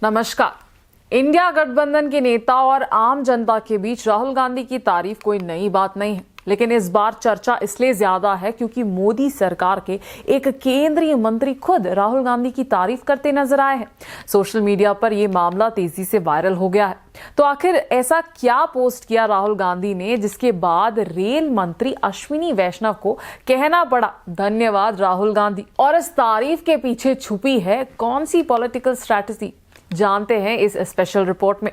नमस्कार। इंडिया गठबंधन के नेता और आम जनता के बीच राहुल गांधी की तारीफ कोई नई बात नहीं है, लेकिन इस बार चर्चा इसलिए ज्यादा है क्योंकि मोदी सरकार के एक केंद्रीय मंत्री खुद राहुल गांधी की तारीफ करते नजर आए हैं। सोशल मीडिया पर यह मामला तेजी से वायरल हो गया है। तो आखिर ऐसा क्या पोस्ट किया राहुल गांधी ने जिसके बाद रेल मंत्री अश्विनी वैष्णव को कहना पड़ा धन्यवाद राहुल गांधी, और इस तारीफ के पीछे छुपी है कौन सी पॉलिटिकल स्ट्रैटेजी, जानते हैं इस स्पेशल रिपोर्ट में।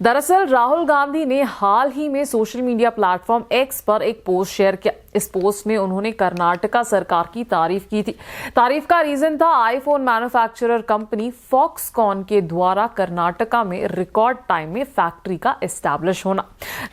दरअसल राहुल गांधी ने हाल ही में सोशल मीडिया प्लेटफॉर्म एक्स पर एक पोस्ट शेयर किया। इस पोस्ट में उन्होंने कर्नाटका सरकार की तारीफ की थी। तारीफ का रीजन था आईफोन मैन्युफैक्चरर कंपनी फॉक्सकॉन के द्वारा कर्नाटका में रिकॉर्ड टाइम में फैक्ट्री का एस्टैब्लिश होना।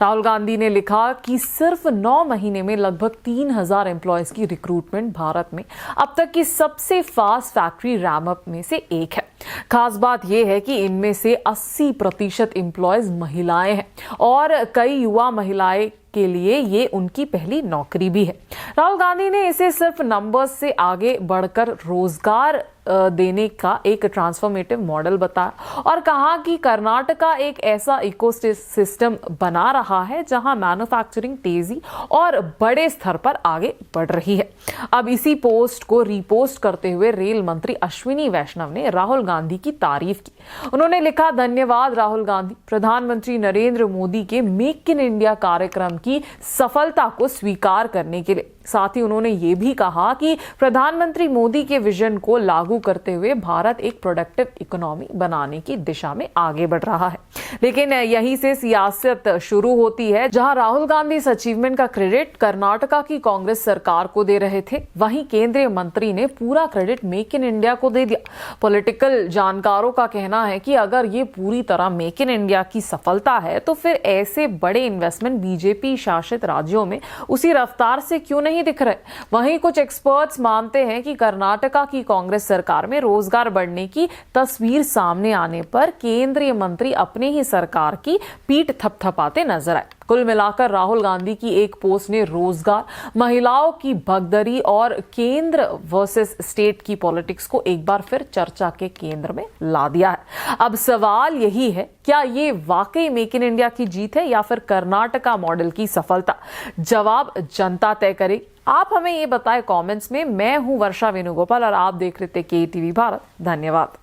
राहुल गांधी ने लिखा कि सिर्फ 9 महीने में लगभग 3000 एम्प्लॉयज की रिक्रूटमेंट भारत में अब तक की सबसे फास्ट फैक्ट्री रैमअप में से एक है। खास बात यह है कि इनमें से 80% एम्प्लॉयज महिलाएं हैं और कई युवा महिलाएं के लिए ये उनकी पहली नौकरी भी है। राहुल गांधी ने इसे सिर्फ नंबर्स से आगे बढ़कर रोजगार देने का एक ट्रांसफॉर्मेटिव मॉडल बताया और कहा कि कर्नाटका एक ऐसा इकोसिस्टम बना रहा है जहां मैन्युफैक्चरिंग तेजी और बड़े स्तर पर आगे बढ़ रही है। अब इसी पोस्ट को रीपोस्ट करते हुए रेल मंत्री अश्विनी वैष्णव ने राहुल गांधी की तारीफ की। उन्होंने लिखा, धन्यवाद राहुल गांधी, प्रधानमंत्री नरेंद्र मोदी के मेक इन इंडिया कार्यक्रम की सफलता को स्वीकार करने के लिए। साथ ही उन्होंने ये भी कहा कि प्रधानमंत्री मोदी के विजन को लागू करते हुए भारत एक प्रोडक्टिव इकोनॉमी बनाने की दिशा में आगे बढ़ रहा है। लेकिन यहीं से सियासत शुरू होती है, जहां राहुल गांधी इस अचीवमेंट का क्रेडिट कर्नाटका की कांग्रेस सरकार को दे रहे थे, वहीं केंद्रीय मंत्री ने पूरा क्रेडिट मेक इन इंडिया को दे दिया। पॉलिटिकल जानकारों का कहना है कि अगर ये पूरी तरह मेक इन इंडिया की सफलता है तो फिर ऐसे बड़े इन्वेस्टमेंट बीजेपी शासित राज्यों में उसी रफ्तार से क्यों नहीं दिख रहे। वहीं कुछ एक्सपर्ट्स मानते हैं कि कर्नाटका की कांग्रेस सरकार में रोजगार बढ़ने की तस्वीर सामने आने पर केंद्रीय मंत्री अपने ही सरकार की पीठ थपथपाते नजर आए। कुल मिलाकर राहुल गांधी की एक पोस्ट ने रोजगार, महिलाओं की भगदड़ी और केंद्र वर्सेस स्टेट की पॉलिटिक्स को एक बार फिर चर्चा के केंद्र में ला दिया है। अब सवाल यही है, क्या ये वाकई मेक इन इंडिया की जीत है या फिर कर्नाटका मॉडल की सफलता? जवाब जनता तय करेगी। आप हमें ये बताएं कमेंट्स में। मैं हूं वर्षा वेणुगोपाल और आप देख रहे थे KTV भारत। धन्यवाद।